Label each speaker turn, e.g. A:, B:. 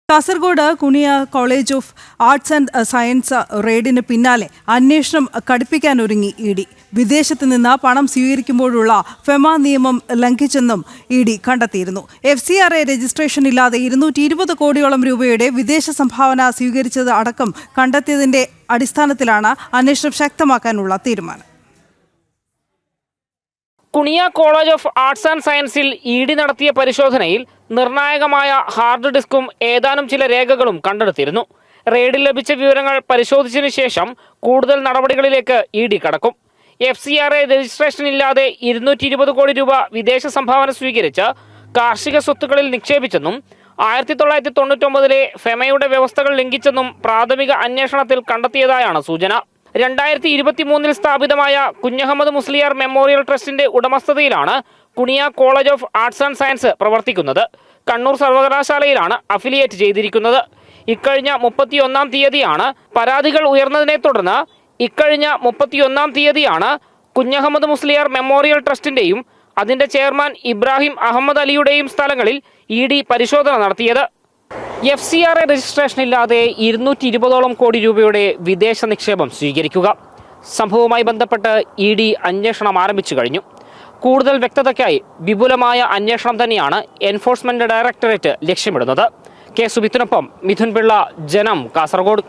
A: Kasaragod Kuniya college of arts and science റെയ്ഡിന് പിന്നാലെ അന്വേഷണം കടുപ്പിക്കാനൊരുങ്ങി ഇ.ഡി. വിദേശത്ത് നിന്ന് പണം സ്വീകരിക്കുമ്പോഴുള്ള ഫെമ നിയമം ലംഘിച്ചെന്നും ഇ.ഡി. കണ്ടെത്തിയിരുന്നു. FCRA രജിസ്ട്രേഷൻ ഇല്ലാതെ 220 കോടിയോളം രൂപയുടെ വിദേശ സംഭാവന സ്വീകരിച്ചത് അടക്കം കണ്ടെത്തിയതിന്റെ അടിസ്ഥാനത്തിലാണ് അന്വേഷണം ശക്തമാക്കാനുള്ള തീരുമാനം.
B: Kuniya college of arts and സയൻസിൽ ഇ.ഡി. നടത്തിയ പരിശോധനയിൽ നിർണായകമായ ഹാർഡ് ഡിസ്കും ഏതാനും ചില രേഖകളും കണ്ടെടുത്തിരുന്നു. റെയ്ഡിൽ ലഭിച്ച വിവരങ്ങൾ പരിശോധിച്ചതിനു ശേഷം കൂടുതൽ നടപടികളിലേക്ക് ഇ.ഡി. കടക്കും. FCRA രജിസ്ട്രേഷൻ ഇല്ലാതെ 220 കോടി രൂപ വിദേശ സംഭാവന സ്വീകരിച്ച് കാർഷിക സ്വത്തുക്കളിൽ നിക്ഷേപിച്ചെന്നും 1999 ഫെമയുടെ വ്യവസ്ഥകൾ ലംഘിച്ചെന്നും പ്രാഥമിക അന്വേഷണത്തിൽ കണ്ടെത്തിയതായാണ് സൂചന. 2023 സ്ഥാപിതമായ കുഞ്ഞഹമ്മദ് മുസ്ലിയാർ മെമ്മോറിയൽ ട്രസ്റ്റിന്റെ ഉടമസ്ഥതയിലാണ് Kuniya college of arts and science പ്രവർത്തിക്കുന്നത്. കണ്ണൂർ സർവകലാശാലയിലാണ് അഫിലിയേറ്റ് ചെയ്തിരിക്കുന്നത്. ഇക്കഴിഞ്ഞ 31-ാം തീയതിയാണ് പരാതികൾ ഉയർന്നതിനെ തുടർന്ന് കുഞ്ഞഹമ്മദ് മുസ്ലിയാർ മെമ്മോറിയൽ ട്രസ്റ്റിന്റെയും അതിന്റെ ചെയർമാൻ ഇബ്രാഹിം അഹമ്മദ് അലിയുടെയും സ്ഥലങ്ങളിൽ ഇ.ഡി. പരിശോധന നടത്തിയത്. FCRA രജിസ്ട്രേഷൻ ഇല്ലാതെ 220 കോടി രൂപയുടെ വിദേശ നിക്ഷേപം സ്വീകരിക്കുക. സംഭവവുമായി ബന്ധപ്പെട്ട് ഇ.ഡി. അന്വേഷണം ആരംഭിച്ചു കഴിഞ്ഞു. കൂടുതൽ വ്യക്തതയ്ക്കായി വിപുലമായ അന്വേഷണം തന്നെയാണ് എൻഫോഴ്സ്മെന്റ് ഡയറക്ടറേറ്റ് ലക്ഷ്യമിടുന്നത്. കെ സുബിത്തിനൊപ്പം മിഥുൻ പിള്ള, ജനം, കാസർഗോഡ്.